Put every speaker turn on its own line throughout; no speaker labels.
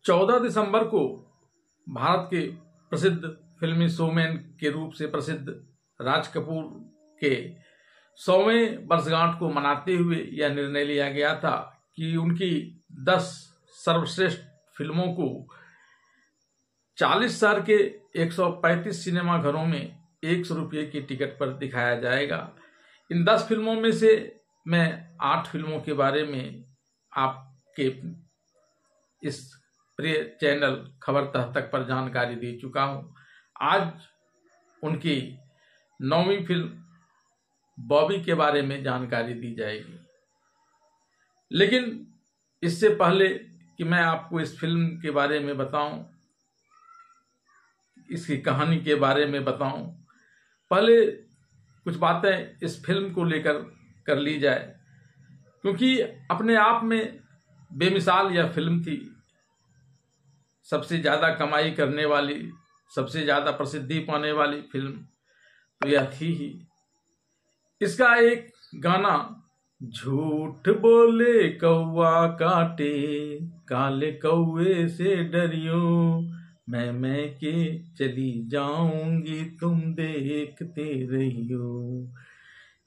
14 दिसंबर को भारत के प्रसिद्ध फिल्मी शोमैन के रूप से प्रसिद्ध राज कपूर के 100वें वर्षगांठ को मनाते हुए यह निर्णय लिया गया था कि उनकी 10 सर्वश्रेष्ठ फिल्मों को 40 शहर के 135 सिनेमा घरों में 100 रुपये की टिकट पर दिखाया जाएगा। इन 10 फिल्मों में से मैं 8 फिल्मों के बारे में आपके इस प्रिय चैनल खबर तह तक पर जानकारी दे चुका हूं। आज उनकी 9वीं फिल्म बॉबी के बारे में जानकारी दी जाएगी। लेकिन इससे पहले कि मैं आपको इस फिल्म के बारे में बताऊं, इसकी कहानी के बारे में बताऊं, पहले कुछ बातें इस फिल्म को लेकर कर ली जाए, क्योंकि अपने आप में बेमिसाल यह फिल्म थी। सबसे ज़्यादा कमाई करने वाली, सबसे ज़्यादा प्रसिद्धि पाने वाली फिल्म तो यह थी ही। इसका एक गाना, झूठ बोले कौवा काटे, काले कौवे से डरियो, मैं के चली जाऊंगी तुम देखते रहियो।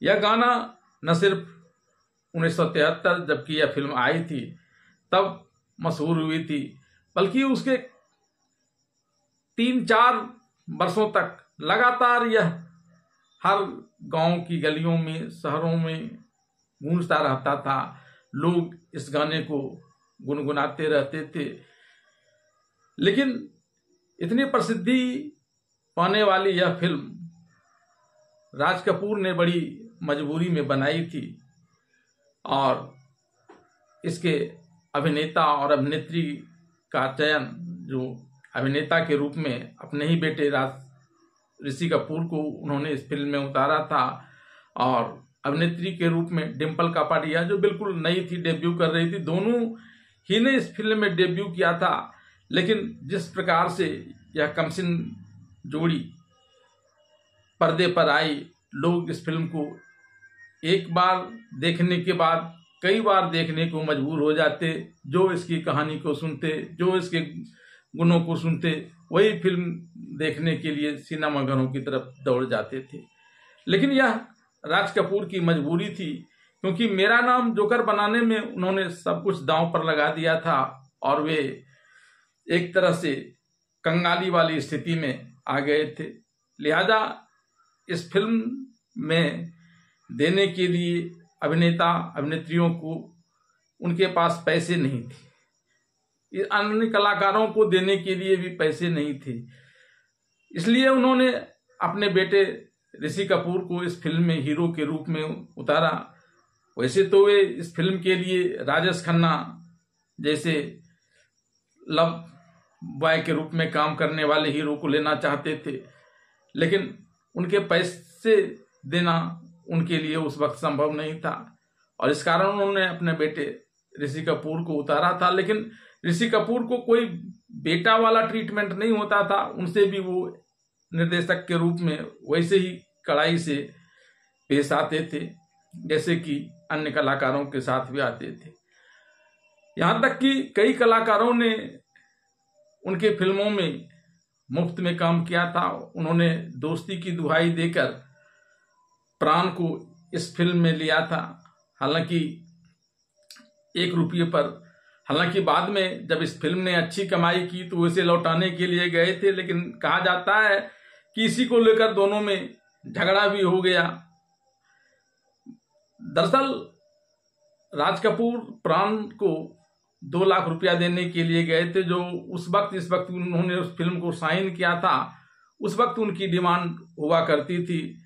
यह गाना न सिर्फ 1973 जबकि यह फिल्म आई थी तब मशहूर हुई थी, बल्कि उसके 3-4 वर्षों तक लगातार यह हर गांव की गलियों में, शहरों में गूंजता रहता था। लोग इस गाने को गुनगुनाते रहते थे। लेकिन इतनी प्रसिद्धि पाने वाली यह फिल्म राज कपूर ने बड़ी मजबूरी में बनाई थी और इसके अभिनेता और अभिनेत्री का चयन, जो अभिनेता के रूप में अपने ही बेटे ऋषि कपूर को उन्होंने इस फिल्म में उतारा था, और अभिनेत्री के रूप में डिम्पल कापाडिया, जो बिल्कुल नई थी, डेब्यू कर रही थी। दोनों ही ने इस फिल्म में डेब्यू किया था। लेकिन जिस प्रकार से यह कमसिन जोड़ी पर्दे पर आई, लोग इस फिल्म को एक बार देखने के बाद कई बार देखने को मजबूर हो जाते। जो इसकी कहानी को सुनते, जो इसके गुणों को सुनते, वही फिल्म देखने के लिए सिनेमाघरों की तरफ दौड़ जाते थे। लेकिन यह राज कपूर की मजबूरी थी, क्योंकि मेरा नाम जोकर बनाने में उन्होंने सब कुछ दांव पर लगा दिया था और वे एक तरह से कंगाली वाली स्थिति में आ गए थे। लिहाजा इस फिल्म में देने के लिए अभिनेता अभिनेत्रियों को उनके पास पैसे नहीं थे, अन्य कलाकारों को देने के लिए भी पैसे नहीं थे। इसलिए उन्होंने अपने बेटे ऋषि कपूर को इस फिल्म में हीरो के रूप में उतारा। वैसे तो वे इस फिल्म के लिए राजेश खन्ना जैसे लव बॉय के रूप में काम करने वाले हीरो को लेना चाहते थे, लेकिन उनके पैसे देना उनके लिए उस वक्त संभव नहीं था, और इस कारण उन्होंने अपने बेटे ऋषि कपूर को उतारा था। लेकिन ऋषि कपूर को कोई बेटा वाला ट्रीटमेंट नहीं होता था, उनसे भी वो निर्देशक के रूप में वैसे ही कड़ाई से पेश आते थे जैसे कि अन्य कलाकारों के साथ भी आते थे। यहाँ तक कि कई कलाकारों ने उनके फिल्मों में मुफ्त में काम किया था। उन्होंने दोस्ती की दुहाई देकर प्राण को इस फिल्म में लिया था, हालांकि 1 रुपये पर। हालांकि बाद में जब इस फिल्म ने अच्छी कमाई की तो उसे लौटाने के लिए गए थे, लेकिन कहा जाता है कि इसी को लेकर दोनों में झगड़ा भी हो गया। दरअसल राज कपूर प्राण को 2 लाख रुपया देने के लिए गए थे, जो उस वक्त इस वक्त उन्होंने उस फिल्म को साइन किया था, उस वक्त उनकी डिमांड हुआ करती थी।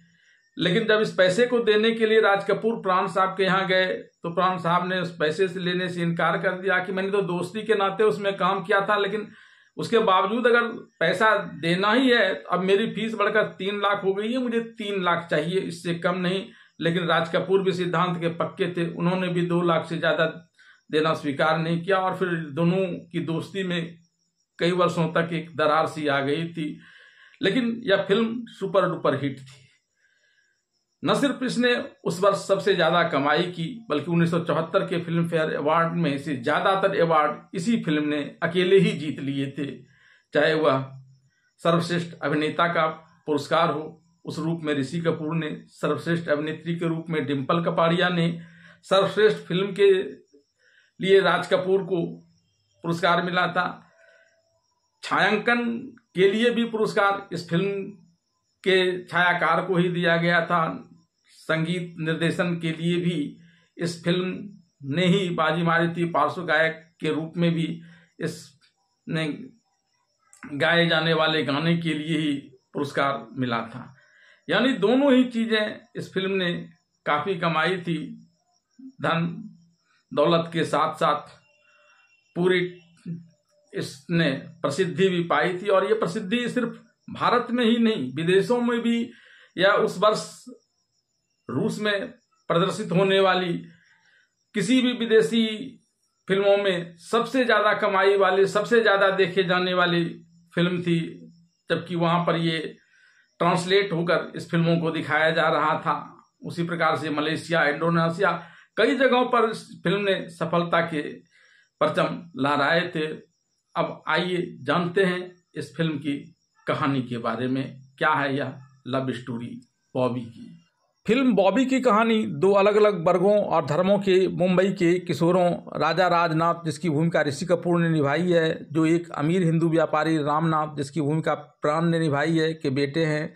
लेकिन जब इस पैसे को देने के लिए राज कपूर प्राण साहब के यहाँ गए तो प्राण साहब ने उस पैसे से लेने से इनकार कर दिया कि मैंने तो दोस्ती के नाते उसमें काम किया था, लेकिन उसके बावजूद अगर पैसा देना ही है, अब मेरी फीस बढ़कर 3 लाख हो गई है, मुझे 3 लाख चाहिए, इससे कम नहीं। लेकिन राज कपूर भी सिद्धांत के पक्के थे, उन्होंने भी 2 लाख से ज्यादा देना स्वीकार नहीं किया, और फिर दोनों की दोस्ती में कई वर्षों तक एक दरार सी आ गई थी। लेकिन यह फिल्म सुपर डुपर हिट थी। न सिर्फ इसने उस वर्ष सबसे ज्यादा कमाई की, बल्कि 1974 के फिल्म फेयर अवार्ड में से ज्यादातर अवार्ड इसी फिल्म ने अकेले ही जीत लिए थे। चाहे वह सर्वश्रेष्ठ अभिनेता का पुरस्कार हो, उस रूप में ऋषि कपूर ने, सर्वश्रेष्ठ अभिनेत्री के रूप में डिम्पल कपाड़िया ने, सर्वश्रेष्ठ फिल्म के लिए राज कपूर को पुरस्कार मिला था, छायांकन के लिए भी पुरस्कार इस फिल्म के छायाकार को ही दिया गया था, संगीत निर्देशन के लिए भी इस फिल्म ने ही बाजी मारी थी, पार्श्व गायक के रूप में भी इसने गाए जाने वाले गाने के लिए ही पुरस्कार मिला था। यानी दोनों ही चीजें इस फिल्म ने काफी कमाई थी, धन दौलत के साथ साथ पूरी इसने प्रसिद्धि भी पाई थी। और ये प्रसिद्धि सिर्फ भारत में ही नहीं, विदेशों में भी, या उस वर्ष रूस में प्रदर्शित होने वाली किसी भी विदेशी फिल्मों में सबसे ज्यादा कमाई वाली, सबसे ज्यादा देखे जाने वाली फिल्म थी, जबकि वहां पर ये ट्रांसलेट होकर इस फिल्मों को दिखाया जा रहा था। उसी प्रकार से मलेशिया, इंडोनेशिया, कई जगहों पर इस फिल्म ने सफलता के परचम लहराए थे। अब आइए जानते हैं इस फिल्म की कहानी के बारे में। क्या है यह लव स्टोरी बॉबी की? फिल्म बॉबी की कहानी दो अलग अलग वर्गों और धर्मों के मुंबई के किशोरों राजा राजनाथ, जिसकी भूमिका ऋषि कपूर ने निभाई है, जो एक अमीर हिंदू व्यापारी रामनाथ, जिसकी भूमिका प्राण ने निभाई है, के बेटे हैं,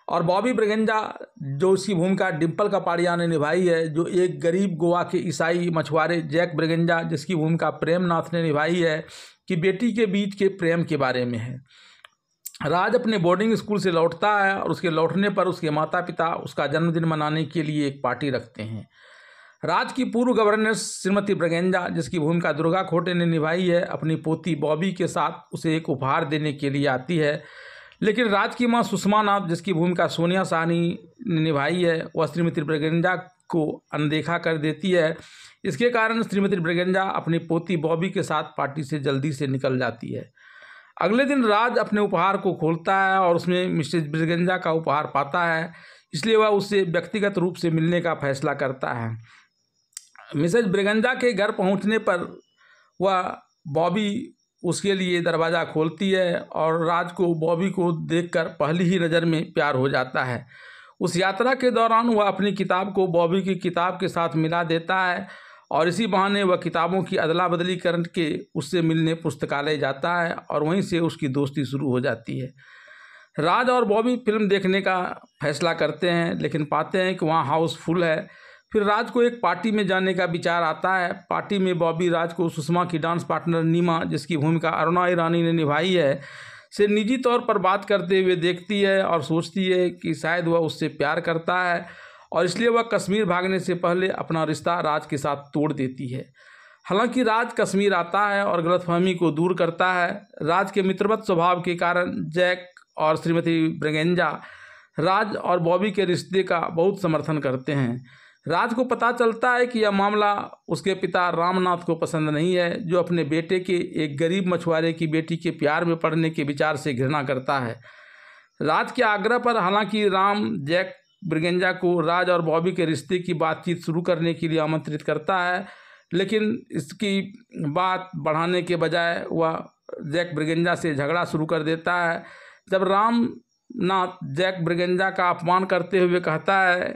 और बॉबी ब्रिगेंजा, जो उसकी भूमिका डिम्पल कपाड़िया ने निभाई है, जो एक गरीब गोवा के ईसाई मछुआरे जैक ब्रिगेंजा, जिसकी भूमिका प्रेमनाथ ने निभाई है, कि बेटी के बीच के प्रेम के बारे में है। राज अपने बोर्डिंग स्कूल से लौटता है और उसके लौटने पर उसके माता पिता उसका जन्मदिन मनाने के लिए एक पार्टी रखते हैं। राज की पूर्व गवर्नेंस श्रीमती ब्रिगेंजा, जिसकी भूमिका दुर्गा खोटे ने निभाई है, अपनी पोती बॉबी के साथ उसे एक उपहार देने के लिए आती है, लेकिन राज की मां सुषमा नाथ, जिसकी भूमिका सोनिया साहनी ने निभाई है, वह श्रीमती ब्रिगेंजा को अनदेखा कर देती है। इसके कारण श्रीमती ब्रिगेंजा अपनी पोती बॉबी के साथ पार्टी से जल्दी से निकल जाती है। अगले दिन राज अपने उपहार को खोलता है और उसमें मिसेज ब्रिगेंजा का उपहार पाता है, इसलिए वह उससे व्यक्तिगत रूप से मिलने का फैसला करता है। मिसेज ब्रिगेंजा के घर पहुंचने पर वह बॉबी उसके लिए दरवाज़ा खोलती है और राज को बॉबी को देखकर पहली ही नज़र में प्यार हो जाता है। उस यात्रा के दौरान वह अपनी किताब को बॉबी की किताब के साथ मिला देता है और इसी बहाने वह किताबों की अदला बदली करके उससे मिलने पुस्तकालय जाता है और वहीं से उसकी दोस्ती शुरू हो जाती है। राज और बॉबी फिल्म देखने का फैसला करते हैं, लेकिन पाते हैं कि वहाँ हाउसफुल है। फिर राज को एक पार्टी में जाने का विचार आता है। पार्टी में बॉबी राज को सुषमा की डांस पार्टनर नीमा, जिसकी भूमिका अरुणा ईरानी ने निभाई है, से निजी तौर पर बात करते हुए देखती है और सोचती है कि शायद वह उससे प्यार करता है और इसलिए वह कश्मीर भागने से पहले अपना रिश्ता राज के साथ तोड़ देती है। हालांकि राज कश्मीर आता है और गलतफहमी को दूर करता है। राज के मित्रवत स्वभाव के कारण जैक और श्रीमती ब्रिगेंजा राज और बॉबी के रिश्ते का बहुत समर्थन करते हैं। राज को पता चलता है कि यह मामला उसके पिता रामनाथ को पसंद नहीं है, जो अपने बेटे के एक गरीब मछुआरे की बेटी के प्यार में पड़ने के विचार से घृणा करता है। राज के आग्रह पर हालांकि राम जैक ब्रिगेंजा को राज और बॉबी के रिश्ते की बातचीत शुरू करने के लिए आमंत्रित करता है, लेकिन इसकी बात बढ़ाने के बजाय वह जैक ब्रिगेंजा से झगड़ा शुरू कर देता है। जब रामनाथ जैक ब्रिगेंजा का अपमान करते हुए कहता है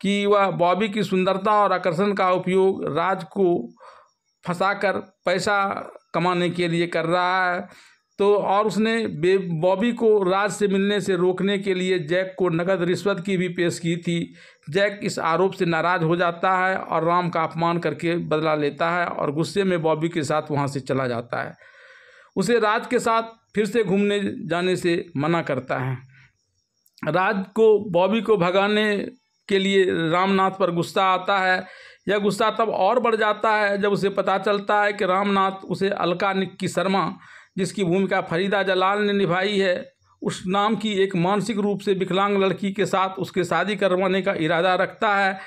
कि वह बॉबी की सुंदरता और आकर्षण का उपयोग राज को फंसाकर पैसा कमाने के लिए कर रहा है, तो और उसने बॉबी को राज से मिलने से रोकने के लिए जैक को नकद रिश्वत की भी पेश की थी। जैक इस आरोप से नाराज हो जाता है और राम का अपमान करके बदला लेता है और गुस्से में बॉबी के साथ वहां से चला जाता है। उसे राज के साथ फिर से घूमने जाने से मना करता है। राज को बॉबी को भगाने के लिए रामनाथ पर गुस्सा आता है। यह गुस्सा तब और बढ़ जाता है जब उसे पता चलता है कि रामनाथ उसे अलका निक्की शर्मा, जिसकी भूमिका फरीदा जलाल ने निभाई है, उस नाम की एक मानसिक रूप से विकलांग लड़की के साथ उसके शादी करवाने का इरादा रखता है,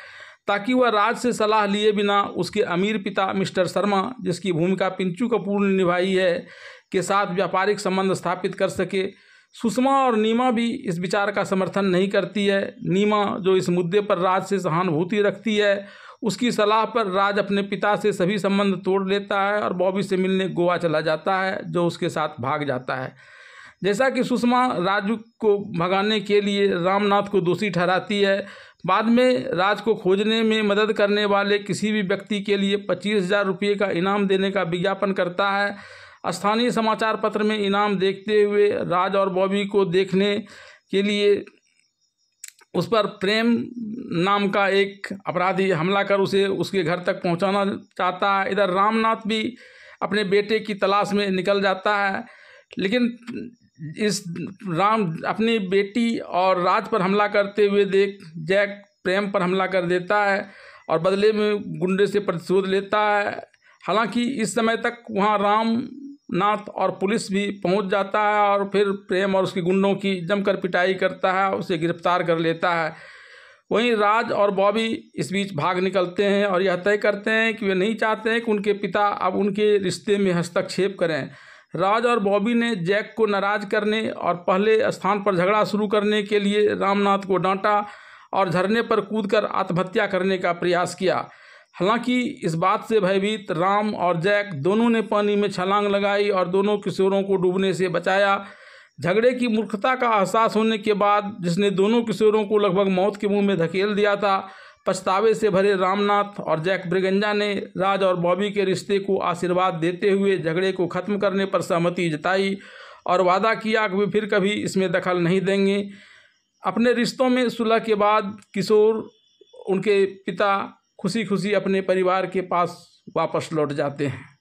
ताकि वह राज से सलाह लिए बिना उसके अमीर पिता मिस्टर शर्मा, जिसकी भूमिका पिंचू कपूर ने निभाई है, के साथ व्यापारिक संबंध स्थापित कर सके। सुषमा और नीमा भी इस विचार का समर्थन नहीं करती है। नीमा, जो इस मुद्दे पर राज से सहानुभूति रखती है, उसकी सलाह पर राज अपने पिता से सभी संबंध तोड़ लेता है और बॉबी से मिलने गोवा चला जाता है, जो उसके साथ भाग जाता है। जैसा कि सुषमा राजू को भगाने के लिए रामनाथ को दोषी ठहराती है, बाद में राज को खोजने में मदद करने वाले किसी भी व्यक्ति के लिए 25,000 रुपये का इनाम देने का विज्ञापन करता है। स्थानीय समाचार पत्र में इनाम देखते हुए राज और बॉबी को देखने के लिए उस पर प्रेम नाम का एक अपराधी हमला कर उसे उसके घर तक पहुंचाना चाहता है। इधर रामनाथ भी अपने बेटे की तलाश में निकल जाता है, लेकिन इस राम अपनी बेटी और राज पर हमला करते हुए देख जैक प्रेम पर हमला कर देता है और बदले में गुंडे से प्रतिशोध लेता है। हालांकि इस समय तक वहां रामनाथ और पुलिस भी पहुंच जाता है और फिर प्रेम और उसके गुंडों की जमकर पिटाई करता है, उसे गिरफ्तार कर लेता है। वहीं राज और बॉबी इस बीच भाग निकलते हैं और यह तय करते हैं कि वे नहीं चाहते हैं कि उनके पिता अब उनके रिश्ते में हस्तक्षेप करें। राज और बॉबी ने जैक को नाराज करने और पहले स्थान पर झगड़ा शुरू करने के लिए रामनाथ को डांटा और झरने पर कूदकर आत्महत्या करने का प्रयास किया। हालांकि इस बात से भयभीत राम और जैक दोनों ने पानी में छलांग लगाई और दोनों किशोरों को डूबने से बचाया। झगड़े की मूर्खता का एहसास होने के बाद, जिसने दोनों किशोरों को लगभग मौत के मुंह में धकेल दिया था, पछतावे से भरे रामनाथ और जैक ब्रिगंजा ने राज और बॉबी के रिश्ते को आशीर्वाद देते हुए झगड़े को खत्म करने पर सहमति जताई और वादा किया कि वे फिर कभी इसमें दखल नहीं देंगे। अपने रिश्तों में सुलह के बाद किशोर उनके पिता खुशी खुशी अपने परिवार के पास वापस लौट जाते हैं।